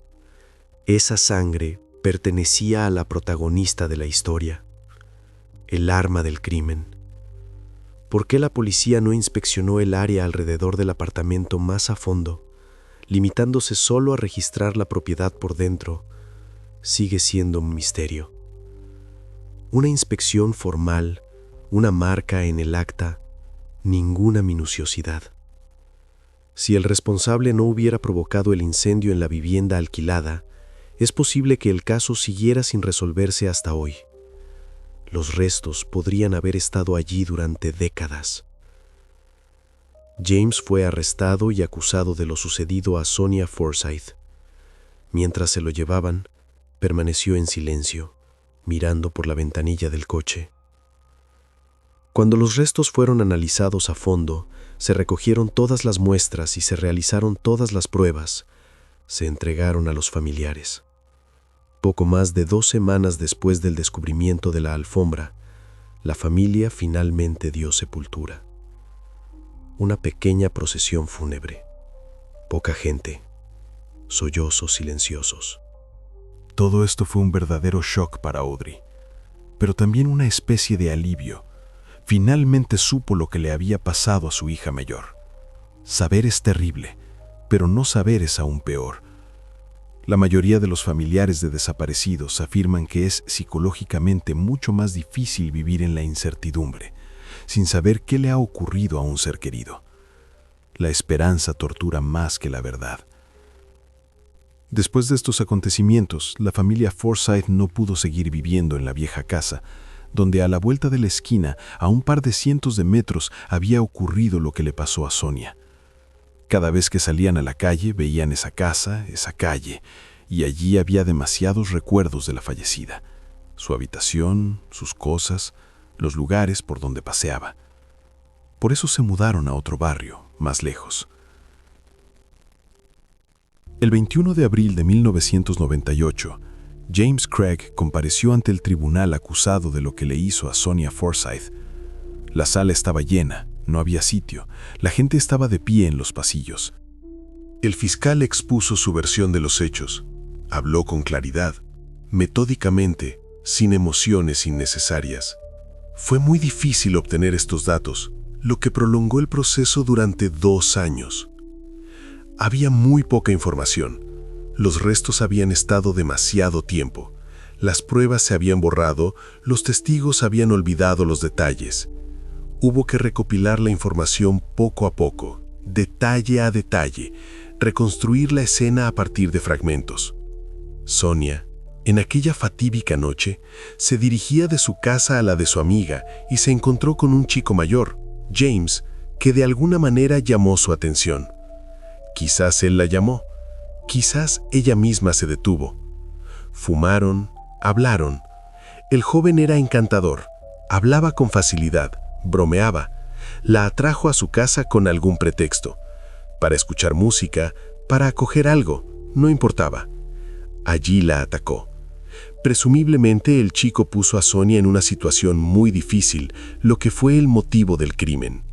Esa sangre pertenecía a la protagonista de la historia, el arma del crimen. ¿Por qué la policía no inspeccionó el área alrededor del apartamento más a fondo, limitándose solo a registrar la propiedad por dentro? Sigue siendo un misterio. Una inspección formal, una marca en el acta, ninguna minuciosidad. Si el responsable no hubiera provocado el incendio en la vivienda alquilada, es posible que el caso siguiera sin resolverse hasta hoy. Los restos podrían haber estado allí durante décadas. James fue arrestado y acusado de lo sucedido a Sonia Forsyth. Mientras se lo llevaban, permaneció en silencio, mirando por la ventanilla del coche. Cuando los restos fueron analizados a fondo, se recogieron todas las muestras y se realizaron todas las pruebas. Se entregaron a los familiares. Poco más de 2 semanas después del descubrimiento de la alfombra, la familia finalmente dio sepultura. Una pequeña procesión fúnebre. Poca gente. Sollozos silenciosos. Todo esto fue un verdadero shock para Audrey, pero también una especie de alivio. Finalmente supo lo que le había pasado a su hija mayor. Saber es terrible, pero no saber es aún peor. La mayoría de los familiares de desaparecidos afirman que es psicológicamente mucho más difícil vivir en la incertidumbre, sin saber qué le ha ocurrido a un ser querido. La esperanza tortura más que la verdad. Después de estos acontecimientos, la familia Forsyth no pudo seguir viviendo en la vieja casa, donde a la vuelta de la esquina, a un par de cientos de metros, había ocurrido lo que le pasó a Sonia. Cada vez que salían a la calle, veían esa casa, esa calle, y allí había demasiados recuerdos de la fallecida. Su habitación, sus cosas, los lugares por donde paseaba. Por eso se mudaron a otro barrio, más lejos. El 21 de abril de 1998, James Craig compareció ante el tribunal acusado de lo que le hizo a Sonia Forsyth. La sala estaba llena, no había sitio, la gente estaba de pie en los pasillos. El fiscal expuso su versión de los hechos. Habló con claridad, metódicamente, sin emociones innecesarias. Fue muy difícil obtener estos datos, lo que prolongó el proceso durante 2 años. Había muy poca información. Los restos habían estado demasiado tiempo. Las pruebas se habían borrado, los testigos habían olvidado los detalles. Hubo que recopilar la información poco a poco, detalle a detalle, reconstruir la escena a partir de fragmentos. Sonia, en aquella fatídica noche, se dirigía de su casa a la de su amiga y se encontró con un chico mayor, James, que de alguna manera llamó su atención. Quizás él la llamó, quizás ella misma se detuvo. Fumaron, hablaron. El joven era encantador, hablaba con facilidad, bromeaba. La atrajo a su casa con algún pretexto. Para escuchar música, para acoger algo, no importaba. Allí la atacó. Presumiblemente el chico puso a Sonia en una situación muy difícil, lo que fue el motivo del crimen.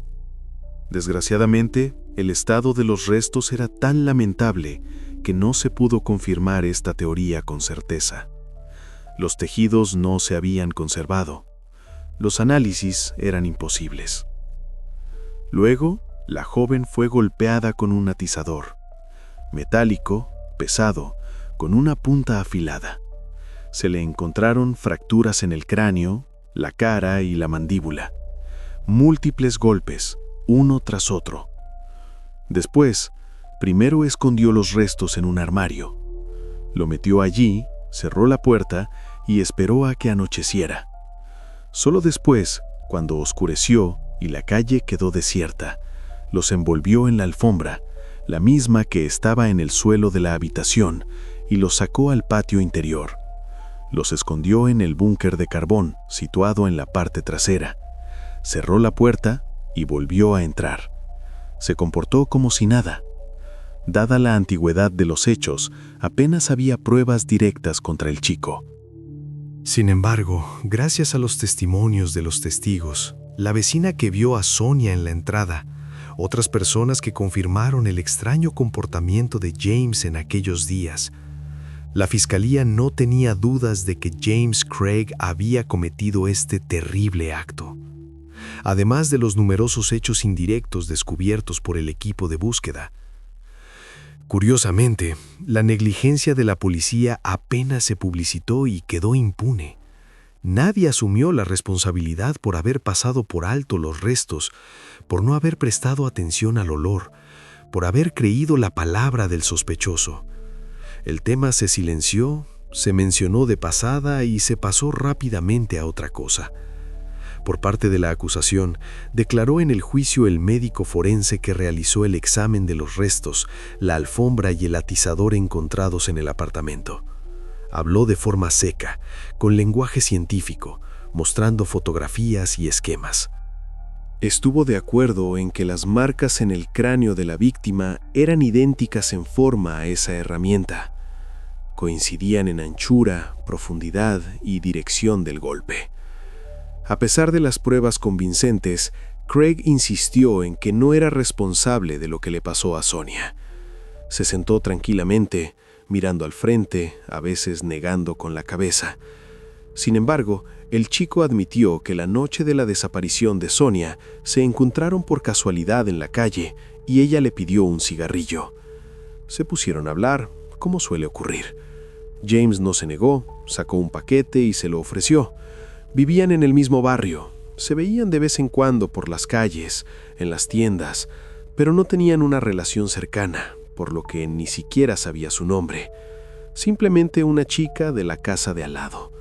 Desgraciadamente, el estado de los restos era tan lamentable que no se pudo confirmar esta teoría con certeza. Los tejidos no se habían conservado. Los análisis eran imposibles. Luego, la joven fue golpeada con un atizador, metálico, pesado, con una punta afilada. Se le encontraron fracturas en el cráneo, la cara y la mandíbula. Múltiples golpes, uno tras otro. Después, primero escondió los restos en un armario. Lo metió allí, cerró la puerta y esperó a que anocheciera. Solo después, cuando oscureció y la calle quedó desierta, los envolvió en la alfombra, la misma que estaba en el suelo de la habitación, y los sacó al patio interior. Los escondió en el búnker de carbón, situado en la parte trasera. Cerró la puerta y volvió a entrar. Se comportó como si nada. Dada la antigüedad de los hechos, apenas había pruebas directas contra el chico. Sin embargo, gracias a los testimonios de los testigos, la vecina que vio a Sonia en la entrada, otras personas que confirmaron el extraño comportamiento de James en aquellos días, la fiscalía no tenía dudas de que James Craig había cometido este terrible acto. Además de los numerosos hechos indirectos descubiertos por el equipo de búsqueda. Curiosamente, la negligencia de la policía apenas se publicitó y quedó impune. Nadie asumió la responsabilidad por haber pasado por alto los restos, por no haber prestado atención al olor, por haber creído la palabra del sospechoso. El tema se silenció, se mencionó de pasada y se pasó rápidamente a otra cosa. Por parte de la acusación, declaró en el juicio el médico forense que realizó el examen de los restos, la alfombra y el atizador encontrados en el apartamento. Habló de forma seca, con lenguaje científico, mostrando fotografías y esquemas. Estuvo de acuerdo en que las marcas en el cráneo de la víctima eran idénticas en forma a esa herramienta. Coincidían en anchura, profundidad y dirección del golpe. A pesar de las pruebas convincentes, Craig insistió en que no era responsable de lo que le pasó a Sonia. Se sentó tranquilamente, mirando al frente, a veces negando con la cabeza. Sin embargo, el chico admitió que la noche de la desaparición de Sonia se encontraron por casualidad en la calle y ella le pidió un cigarrillo. Se pusieron a hablar, como suele ocurrir. James no se negó, sacó un paquete y se lo ofreció. Vivían en el mismo barrio, se veían de vez en cuando por las calles, en las tiendas, pero no tenían una relación cercana, por lo que ni siquiera sabía su nombre. Simplemente una chica de la casa de al lado.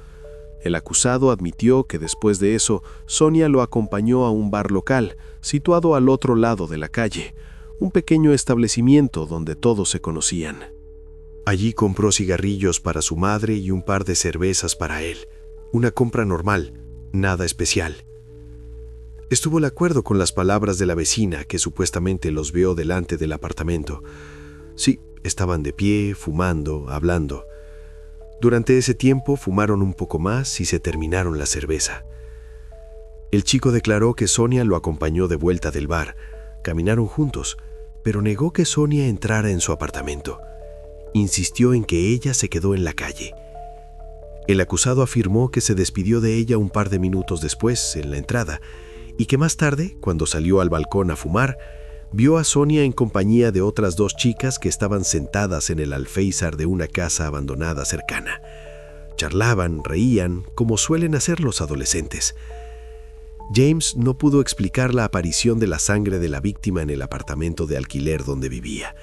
El acusado admitió que después de eso, Sonia lo acompañó a un bar local, situado al otro lado de la calle, un pequeño establecimiento donde todos se conocían. Allí compró cigarrillos para su madre y un par de cervezas para él. Una compra normal, nada especial. Estuvo de acuerdo con las palabras de la vecina que supuestamente los vio delante del apartamento. Sí, estaban de pie, fumando, hablando. Durante ese tiempo fumaron un poco más y se terminaron la cerveza. El chico declaró que Sonia lo acompañó de vuelta del bar. Caminaron juntos, pero negó que Sonia entrara en su apartamento. Insistió en que ella se quedó en la calle. El acusado afirmó que se despidió de ella un par de minutos después, en la entrada, y que más tarde, cuando salió al balcón a fumar, vio a Sonia en compañía de otras dos chicas que estaban sentadas en el alféizar de una casa abandonada cercana. Charlaban, reían, como suelen hacer los adolescentes. James no pudo explicar la aparición de la sangre de la víctima en el apartamento de alquiler donde vivía.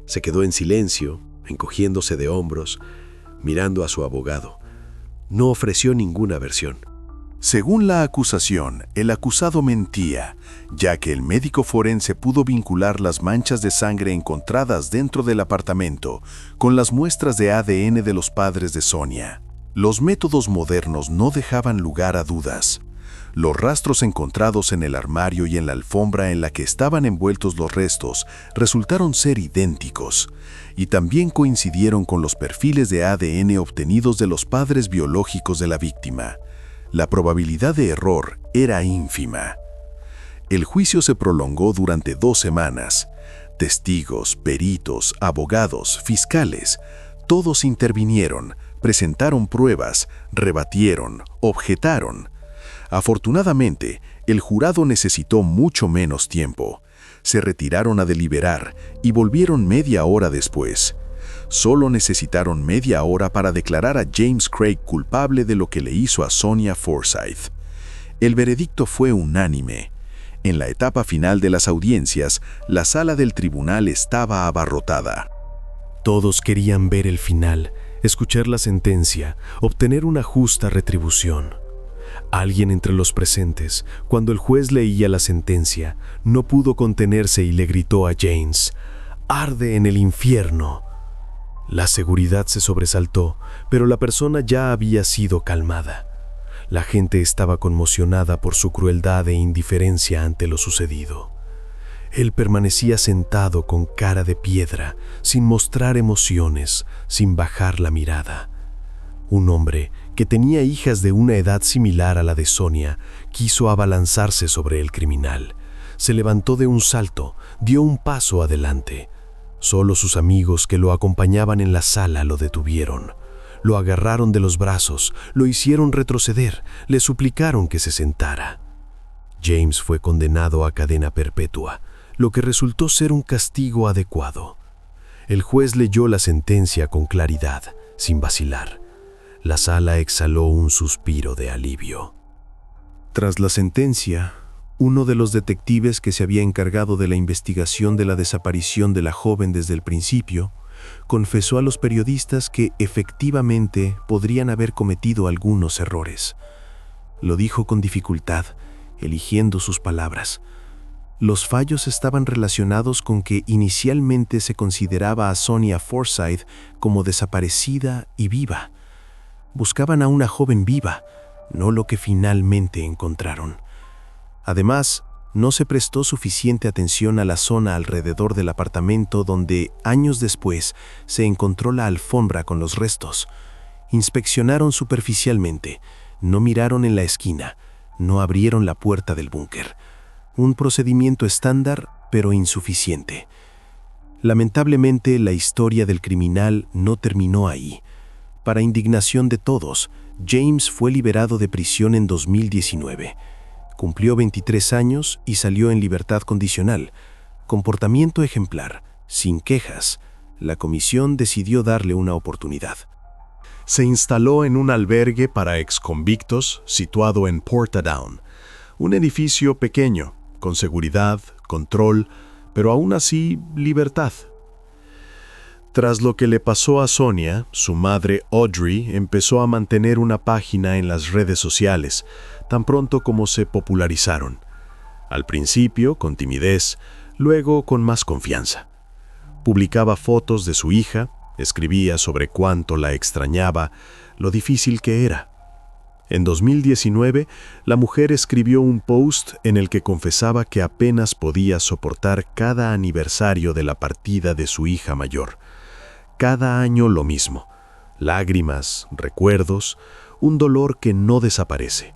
Se quedó en silencio, encogiéndose de hombros, mirando a su abogado. No ofreció ninguna versión. Según la acusación, el acusado mentía, ya que el médico forense pudo vincular las manchas de sangre encontradas dentro del apartamento con las muestras de ADN de los padres de Sonia. Los métodos modernos no dejaban lugar a dudas. Los rastros encontrados en el armario y en la alfombra en la que estaban envueltos los restos resultaron ser idénticos, y también coincidieron con los perfiles de ADN obtenidos de los padres biológicos de la víctima. La probabilidad de error era ínfima. El juicio se prolongó durante 2 semanas. Testigos, peritos, abogados, fiscales, todos intervinieron, presentaron pruebas, rebatieron, objetaron. Afortunadamente, el jurado necesitó mucho menos tiempo. Se retiraron a deliberar y volvieron media hora después. Solo necesitaron media hora para declarar a James Craig culpable de lo que le hizo a Sonia Forsyth. El veredicto fue unánime. En la etapa final de las audiencias, la sala del tribunal estaba abarrotada. Todos querían ver el final, escuchar la sentencia, obtener una justa retribución. Alguien entre los presentes, cuando el juez leía la sentencia, no pudo contenerse y le gritó a James: «¡Arde en el infierno!». La seguridad se sobresaltó, pero la persona ya había sido calmada. La gente estaba conmocionada por su crueldad e indiferencia ante lo sucedido. Él permanecía sentado con cara de piedra, sin mostrar emociones, sin bajar la mirada. Un hombre que tenía hijas de una edad similar a la de Sonia quiso abalanzarse sobre el criminal. Se levantó de un salto, dio un paso adelante. Solo sus amigos que lo acompañaban en la sala lo detuvieron. Lo agarraron de los brazos, lo hicieron retroceder, le suplicaron que se sentara. James fue condenado a cadena perpetua, lo que resultó ser un castigo adecuado. El juez leyó la sentencia con claridad, sin vacilar. La sala exhaló un suspiro de alivio. Tras la sentencia, uno de los detectives que se había encargado de la investigación de la desaparición de la joven desde el principio, confesó a los periodistas que efectivamente podrían haber cometido algunos errores. Lo dijo con dificultad, eligiendo sus palabras. Los fallos estaban relacionados con que inicialmente se consideraba a Sonia Forsyth como desaparecida y viva. Buscaban a una joven viva, no lo que finalmente encontraron. Además, no se prestó suficiente atención a la zona alrededor del apartamento donde, años después, se encontró la alfombra con los restos. Inspeccionaron superficialmente, no miraron en la esquina, no abrieron la puerta del búnker. Un procedimiento estándar, pero insuficiente. Lamentablemente, la historia del criminal no terminó ahí. Para indignación de todos, James fue liberado de prisión en 2019. Cumplió 23 años y salió en libertad condicional. Comportamiento ejemplar, sin quejas. La comisión decidió darle una oportunidad. Se instaló en un albergue para exconvictos situado en Portadown, un edificio pequeño, con seguridad, control, pero aún así libertad. Tras lo que le pasó a Sonia, su madre Audrey empezó a mantener una página en las redes sociales, tan pronto como se popularizaron. Al principio con timidez, luego con más confianza. Publicaba fotos de su hija, escribía sobre cuánto la extrañaba, lo difícil que era. En 2019, la mujer escribió un post en el que confesaba que apenas podía soportar cada aniversario de la partida de su hija mayor. Cada año lo mismo, lágrimas, recuerdos, un dolor que no desaparece.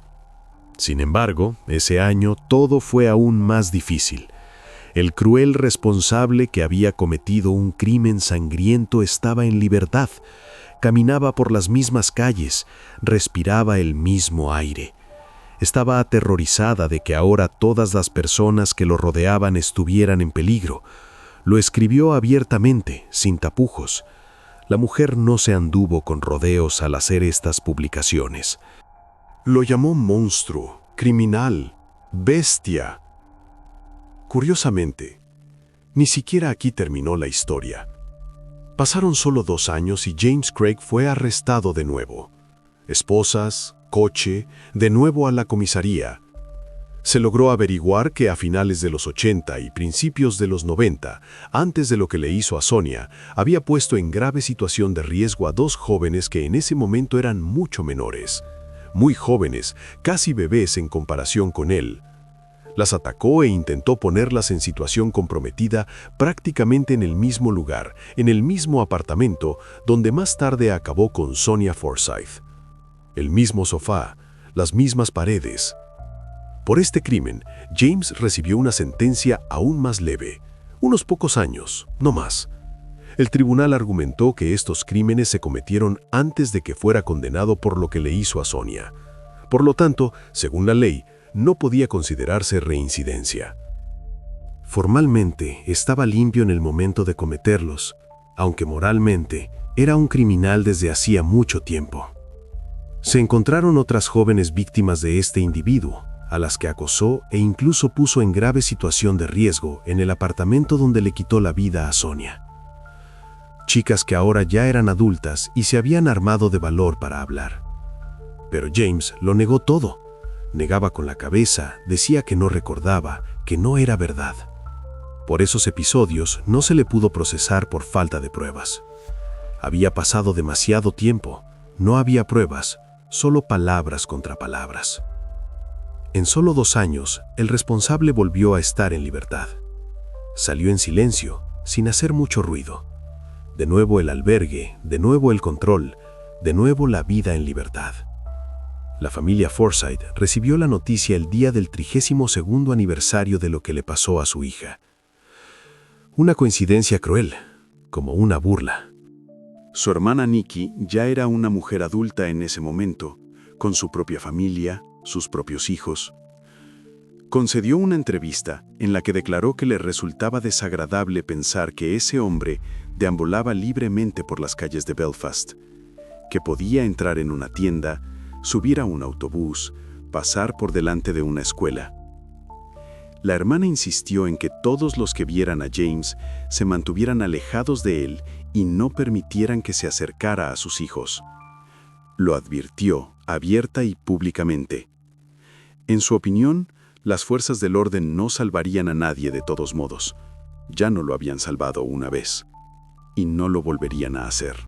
Sin embargo, ese año todo fue aún más difícil. El cruel responsable que había cometido un crimen sangriento estaba en libertad. Caminaba por las mismas calles, respiraba el mismo aire. Estaba aterrorizada de que ahora todas las personas que lo rodeaban estuvieran en peligro. Lo escribió abiertamente, sin tapujos. La mujer no se anduvo con rodeos al hacer estas publicaciones. Lo llamó monstruo, criminal, bestia. Curiosamente, ni siquiera aquí terminó la historia. Pasaron solo 2 años y James Craig fue arrestado de nuevo. Esposas, coche, de nuevo a la comisaría. Se logró averiguar que a finales de los 80 y principios de los 90, antes de lo que le hizo a Sonia, había puesto en grave situación de riesgo a 2 jóvenes que en ese momento eran mucho menores. Muy jóvenes, casi bebés en comparación con él. Las atacó e intentó ponerlas en situación comprometida prácticamente en el mismo lugar, en el mismo apartamento, donde más tarde acabó con Sonia Forsyth. El mismo sofá, las mismas paredes. Por este crimen, James recibió una sentencia aún más leve, unos pocos años, no más. El tribunal argumentó que estos crímenes se cometieron antes de que fuera condenado por lo que le hizo a Sonia. Por lo tanto, según la ley, no podía considerarse reincidencia. Formalmente, estaba limpio en el momento de cometerlos, aunque moralmente era un criminal desde hacía mucho tiempo. Se encontraron otras jóvenes víctimas de este individuo, a las que acosó e incluso puso en grave situación de riesgo en el apartamento donde le quitó la vida a Sonia. Chicas que ahora ya eran adultas y se habían armado de valor para hablar. Pero James lo negó todo. Negaba con la cabeza, decía que no recordaba, que no era verdad. Por esos episodios no se le pudo procesar por falta de pruebas. Había pasado demasiado tiempo, no había pruebas, solo palabras contra palabras. En solo 2 años, el responsable volvió a estar en libertad. Salió en silencio, sin hacer mucho ruido. De nuevo el albergue, de nuevo el control, de nuevo la vida en libertad. La familia Forsyth recibió la noticia el día del 32º aniversario de lo que le pasó a su hija. Una coincidencia cruel, como una burla. Su hermana Nikki ya era una mujer adulta en ese momento, con su propia familia, sus propios hijos. Concedió una entrevista en la que declaró que le resultaba desagradable pensar que ese hombre deambulaba libremente por las calles de Belfast, que podía entrar en una tienda, subir a un autobús, pasar por delante de una escuela. La hermana insistió en que todos los que vieran a James se mantuvieran alejados de él y no permitieran que se acercara a sus hijos. Lo advirtió abierta y públicamente. En su opinión, las fuerzas del orden no salvarían a nadie de todos modos. Ya no lo habían salvado una vez, y no lo volverían a hacer.